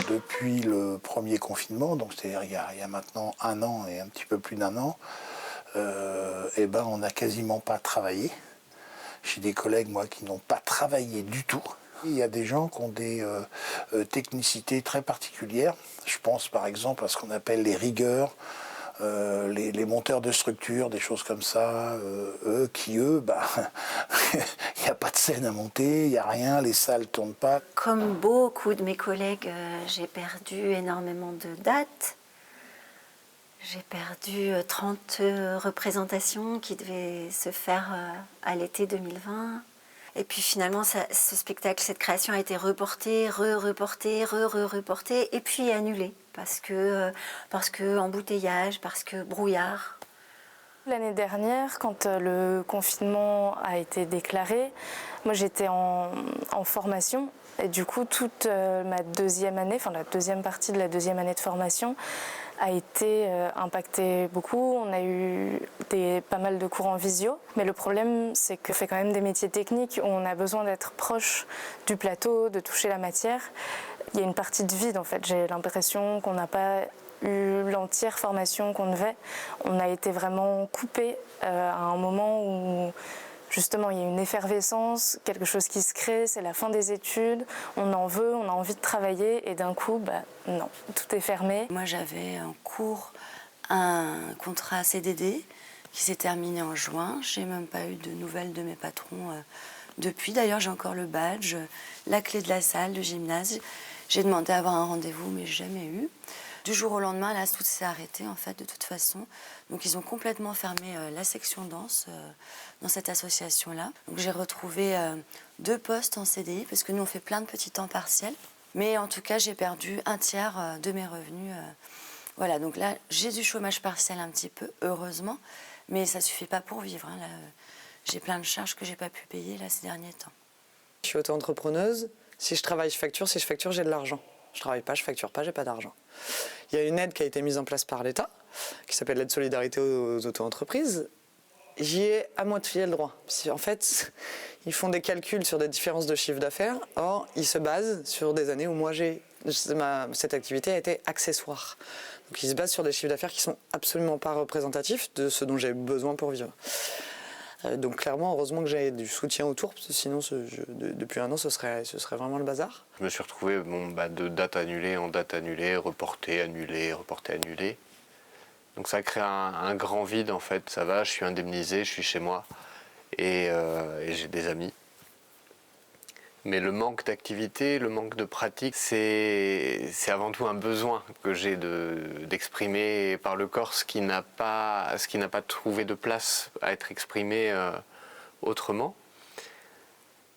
depuis le premier confinement, donc c'est-à-dire il y a maintenant 1 an et un petit peu plus d'1 an, on n'a quasiment pas travaillé. J'ai des collègues, moi, qui n'ont pas travaillé du tout. Il y a des gens qui ont des technicités très particulières. Je pense par exemple à ce qu'on appelle les rigueurs, les monteurs de structures, des choses comme ça. Il n'y a pas de scène à monter, il n'y a rien, les salles ne tournent pas. Comme beaucoup de mes collègues, j'ai perdu énormément de dates. J'ai perdu 30 représentations qui devaient se faire à l'été 2020. Et puis finalement, ce spectacle, cette création a été reportée, reportée, reportée, et puis annulée. Parce que embouteillage, parce que brouillard. L'année dernière, quand le confinement a été déclaré, moi j'étais en formation. Et du coup, toute ma deuxième année, enfin la deuxième partie de la deuxième année de formation, a été impactée beaucoup. On a eu pas mal de cours en visio. Mais le problème, c'est que c'est quand même des métiers techniques où on a besoin d'être proche du plateau, de toucher la matière. Il y a une partie de vide en fait. J'ai l'impression qu'on n'a pas eu l'entière formation qu'on devait. On a été vraiment coupé à un moment où justement il y a une effervescence, quelque chose qui se crée, c'est la fin des études, on en veut, on a envie de travailler et d'un coup, non, tout est fermé. Moi j'avais en cours un contrat CDD qui s'est terminé en juin. J'ai même pas eu de nouvelles de mes patrons depuis. D'ailleurs j'ai encore le badge, la clé de la salle, de gymnase. J'ai demandé à avoir un rendez-vous mais jamais eu. Du jour au lendemain, là, tout s'est arrêté, en fait, de toute façon. Donc, ils ont complètement fermé la section danse dans cette association-là. Donc, j'ai retrouvé 2 postes en CDI, parce que nous, on fait plein de petits temps partiels. Mais en tout cas, j'ai perdu 1/3 de mes revenus. Voilà, donc là, j'ai du chômage partiel un petit peu, heureusement. Mais ça ne suffit pas pour vivre. Hein, là, j'ai plein de charges que je n'ai pas pu payer, là, ces derniers temps. Je suis auto-entrepreneuse. Si je travaille, je facture. Si je facture, j'ai de l'argent. Je travaille pas, je facture pas, j'ai pas d'argent. Il y a une aide qui a été mise en place par l'État, qui s'appelle l'aide solidarité aux auto-entreprises. J'y ai à moitié le droit. En fait, ils font des calculs sur des différences de chiffre d'affaires. Or, ils se basent sur des années où moi, cette activité a été accessoire. Donc, ils se basent sur des chiffres d'affaires qui sont absolument pas représentatifs de ce dont j'ai besoin pour vivre. Donc clairement, heureusement que j'ai du soutien autour, parce que sinon, depuis 1 an, ce serait vraiment le bazar. Je me suis retrouvé de date annulée en date annulée, reportée, annulée, reportée, annulée. Donc ça crée un grand vide en fait. Ça va, je suis indemnisé, je suis chez moi et j'ai des amis. Mais le manque d'activité, le manque de pratique, c'est avant tout un besoin que j'ai d'exprimer par le corps ce qui n'a pas trouvé de place à être exprimé autrement.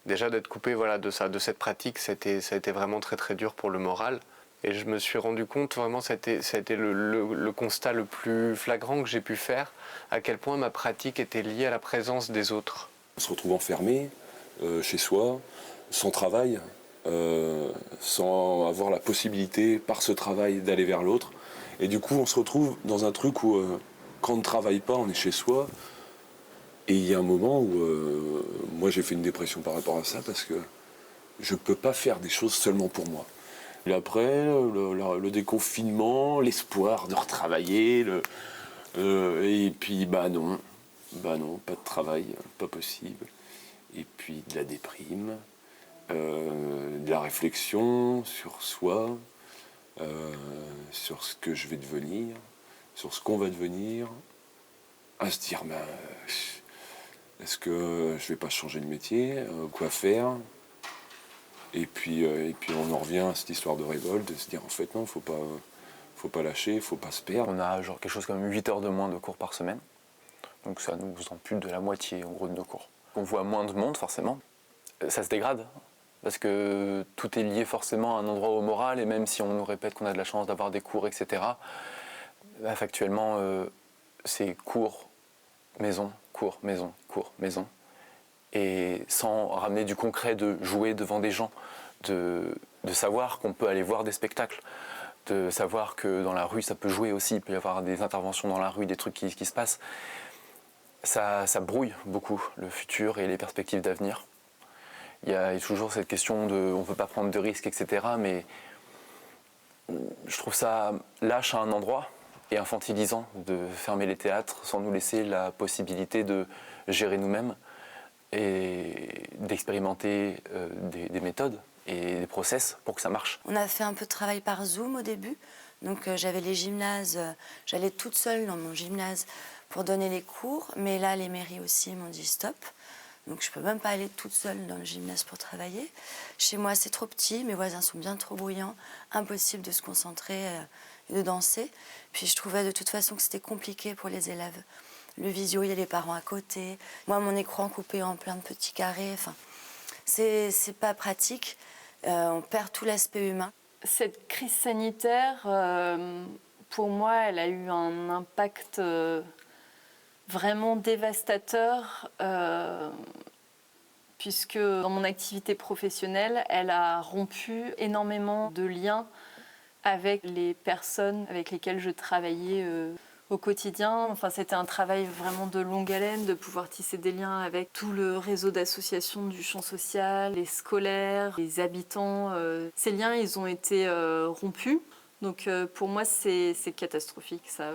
Déjà d'être coupé de cette pratique, ça a été vraiment très très dur pour le moral. Et je me suis rendu compte, vraiment, ça a été le constat le plus flagrant que j'ai pu faire, à quel point ma pratique était liée à la présence des autres. On se retrouve enfermé chez soi, sans travail, sans avoir la possibilité, par ce travail, d'aller vers l'autre. Et du coup, on se retrouve dans un truc où, quand on ne travaille pas, on est chez soi. Et il y a un moment où, moi, j'ai fait une dépression par rapport à ça, parce que je ne peux pas faire des choses seulement pour moi. Et après, le déconfinement, l'espoir de retravailler, et puis, non, pas de travail, pas possible. Et puis, de la déprime. De la réflexion sur soi, sur ce que je vais devenir, sur ce qu'on va devenir, à se dire est-ce que je vais pas changer de métier, quoi faire, et puis on en revient à cette histoire de révolte, de se dire en fait non, faut pas lâcher, faut pas se perdre. On a quelque chose comme 8 heures de moins de cours par semaine, donc ça nous ampute de la moitié en gros de nos cours. On voit moins de monde forcément, ça se dégrade. Parce que tout est lié forcément à un endroit au moral, et même si on nous répète qu'on a de la chance d'avoir des cours, etc., factuellement, c'est cours, maison, cours, maison, cours, maison. Et sans ramener du concret de jouer devant des gens, de savoir qu'on peut aller voir des spectacles, de savoir que dans la rue ça peut jouer aussi, il peut y avoir des interventions dans la rue, des trucs qui se passent. Ça brouille beaucoup le futur et les perspectives d'avenir. Il y a toujours cette question de on ne peut pas prendre de risques, etc. Mais Je trouve ça lâche à un endroit et infantilisant de fermer les théâtres sans nous laisser la possibilité de gérer nous-mêmes et d'expérimenter des méthodes et des process pour que ça marche. On a fait un peu de travail par Zoom au début. Donc j'avais les gymnases, j'allais toute seule dans mon gymnase pour donner les cours. Mais là, les mairies aussi m'ont dit stop. Donc je ne peux même pas aller toute seule dans le gymnase pour travailler. Chez moi, c'est trop petit, mes voisins sont bien trop bruyants, impossible de se concentrer et de danser. Puis je trouvais de toute façon que c'était compliqué pour les élèves. Le visio, il y a les parents à côté. Moi, mon écran coupé en plein de petits carrés. Enfin, c'est pas pratique. On perd tout l'aspect humain. Cette crise sanitaire, pour moi, elle a eu un impact vraiment dévastateur, puisque dans mon activité professionnelle, elle a rompu énormément de liens avec les personnes avec lesquelles je travaillais au quotidien. Enfin, c'était un travail vraiment de longue haleine, de pouvoir tisser des liens avec tout le réseau d'associations du champ social, les scolaires, les habitants. Ces liens, ils ont été rompus. Donc pour moi, c'est catastrophique. Ça,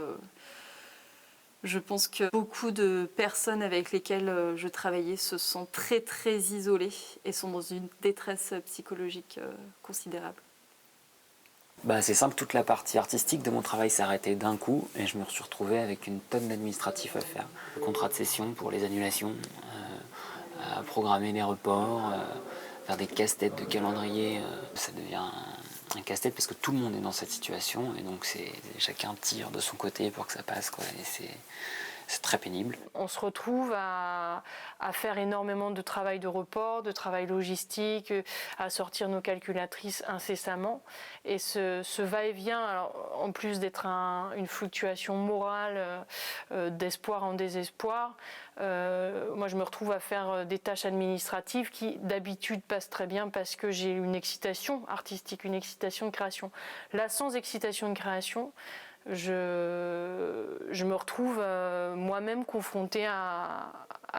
je pense que beaucoup de personnes avec lesquelles je travaillais se sentent très, très isolées et sont dans une détresse psychologique considérable. C'est simple, toute la partie artistique de mon travail s'est arrêtée d'un coup et je me suis retrouvé avec une tonne d'administratifs à faire. Le contrat de session pour les annulations, à programmer les reports, faire des casse-têtes de calendrier. Ça devient un casse-tête parce que tout le monde est dans cette situation et donc chacun tire de son côté pour que ça passe, quoi. Et c'est très pénible. On se retrouve à faire énormément de travail de report, de travail logistique, à sortir nos calculatrices incessamment. Et ce va-et-vient, alors, en plus d'être une fluctuation morale, d'espoir en désespoir, moi je me retrouve à faire des tâches administratives qui d'habitude passent très bien parce que j'ai une excitation artistique, une excitation de création. Là, sans excitation de création, je me retrouve moi-même confrontée à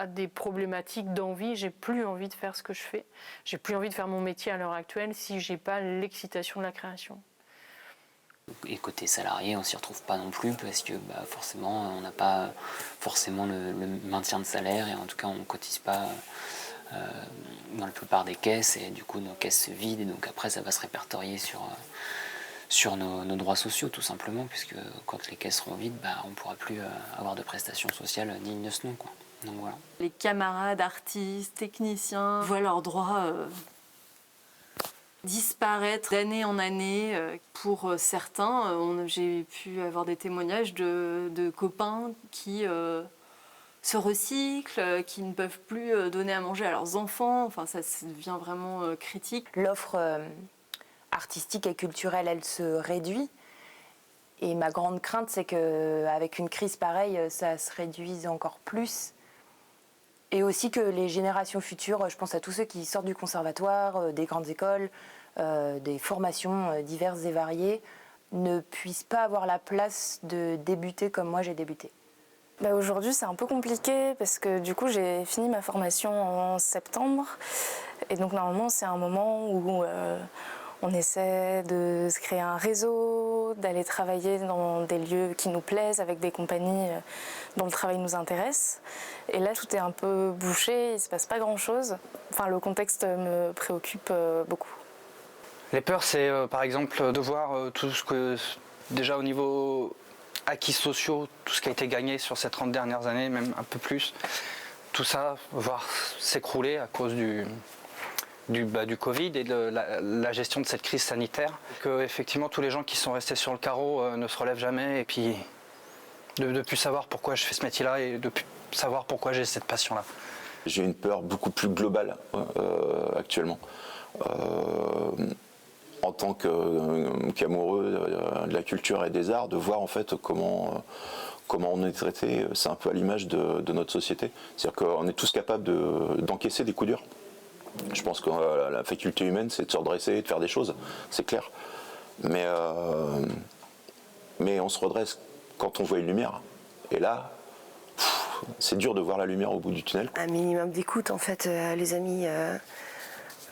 des problématiques d'envie. J'ai plus envie de faire ce que je fais. J'ai plus envie de faire mon métier à l'heure actuelle si j'ai pas l'excitation de la création. Et côté salarié, on s'y retrouve pas non plus parce que forcément, on n'a pas forcément le maintien de salaire et en tout cas, on cotise pas dans la plupart des caisses et du coup, nos caisses se vident et donc après, ça va se répertorier sur nos droits sociaux tout simplement, puisque quand les caisses seront vides, on ne pourra plus avoir de prestations sociales dignes de ce nom, quoi. Donc voilà. Les camarades artistes, techniciens voient leurs droits disparaître d'année en année. Pour certains, j'ai pu avoir des témoignages de copains qui se recyclent, qui ne peuvent plus donner à manger à leurs enfants. Enfin, ça devient vraiment critique. L'offre artistique et culturelle, elle se réduit. Et ma grande crainte, c'est qu'avec une crise pareille, ça se réduise encore plus. Et aussi que les générations futures, je pense à tous ceux qui sortent du conservatoire, des grandes écoles, des formations diverses et variées, ne puissent pas avoir la place de débuter comme moi j'ai débuté. Aujourd'hui, c'est un peu compliqué parce que du coup, j'ai fini ma formation en septembre. Et donc, normalement, c'est un moment où on essaie de se créer un réseau, d'aller travailler dans des lieux qui nous plaisent, avec des compagnies dont le travail nous intéresse. Et là, tout est un peu bouché, il ne se passe pas grand-chose. Enfin, le contexte me préoccupe beaucoup. Les peurs, c'est par exemple de voir tout ce que, déjà au niveau acquis sociaux, tout ce qui a été gagné sur ces 30 dernières années, même un peu plus, tout ça, voir s'écrouler à cause du Covid et de la gestion de cette crise sanitaire. Que effectivement tous les gens qui sont restés sur le carreau ne se relèvent jamais et puis de plus savoir pourquoi je fais ce métier-là et de plus savoir pourquoi j'ai cette passion-là. J'ai une peur beaucoup plus globale actuellement. En tant qu'amoureux de la culture et des arts, de voir en fait comment on est traité, c'est un peu à l'image de notre société. C'est-à-dire qu'on est tous capables d'encaisser des coups durs. Je pense que la faculté humaine, c'est de se redresser et de faire des choses, c'est clair. Mais on se redresse quand on voit une lumière. Et là, c'est dur de voir la lumière au bout du tunnel. Un minimum d'écoute, en fait, les amis,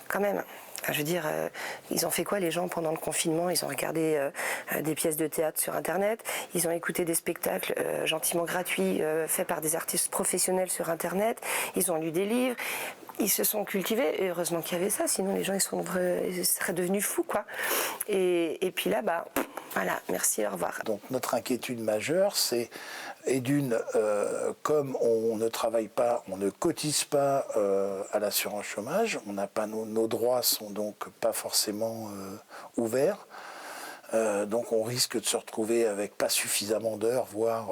quand même. Enfin, je veux dire, ils ont fait quoi les gens pendant le confinement? Ils ont regardé des pièces de théâtre sur Internet, ils ont écouté des spectacles gentiment gratuits faits par des artistes professionnels sur Internet, ils ont lu des livres. Ils se sont cultivés, et heureusement qu'il y avait ça, sinon les gens ils seraient devenus fous, quoi. Et puis là, voilà, merci, au revoir. Donc notre inquiétude majeure, c'est, comme on ne travaille pas, on ne cotise pas à l'assurance chômage, on n'a pas nos droits sont donc pas forcément ouverts. Donc on risque de se retrouver avec pas suffisamment d'heures, voire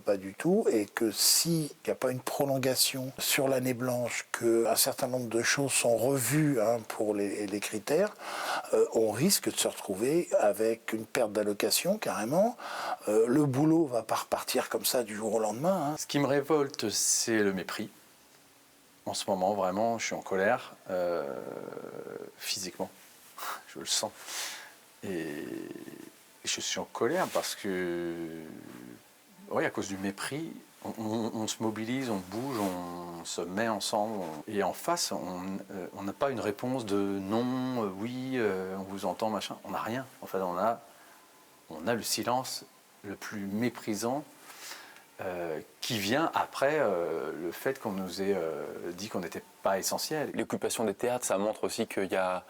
pas du tout, et que s'il n'y a pas une prolongation sur l'année blanche, qu'un certain nombre de choses sont revues pour les critères, on risque de se retrouver avec une perte d'allocation carrément. Le boulot va pas repartir comme ça du jour au lendemain. Ce qui me révolte, c'est le mépris. En ce moment, vraiment, je suis en colère, physiquement, je le sens. Et je suis en colère parce que, oui, à cause du mépris, on se mobilise, on bouge, on se met ensemble. Et en face, on n'a pas une réponse de non, oui, on vous entend, machin. On n'a rien. En fait, on a le silence le plus méprisant qui vient après le fait qu'on nous ait dit qu'on n'était pas essentiel. L'occupation des théâtres, ça montre aussi qu'il y a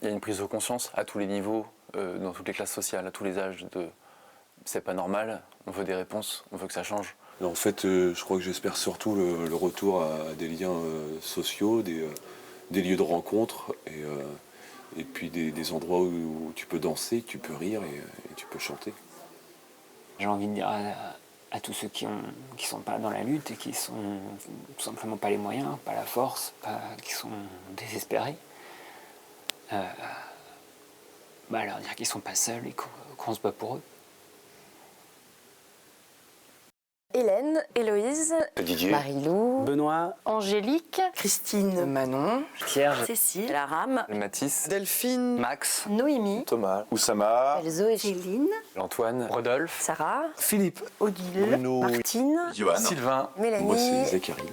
une prise de conscience à tous les niveaux, dans toutes les classes sociales, à tous les âges. C'est pas normal, on veut des réponses, on veut que ça change. En fait, je crois que j'espère surtout le retour à des liens sociaux, des lieux de rencontre, et puis des endroits où tu peux danser, tu peux rire et tu peux chanter. J'ai envie de dire à tous ceux qui sont pas dans la lutte et qui sont tout simplement pas les moyens, pas la force, qui sont désespérés, leur dire qu'ils sont pas seuls et qu'on se bat pour eux. Hélène, Héloïse, Didier, Marie-Lou, Benoît, Angélique, Christine, Manon, Pierre, Cécile, Laram, Mathis, Delphine, Max, Noémie, Thomas, Oussama, Elzo et Céline, Antoine, Rodolphe, Sarah, Philippe, Odile, Bruno, Martine, Johan, Sylvain, Mélanie, Moi, c'est Zachary.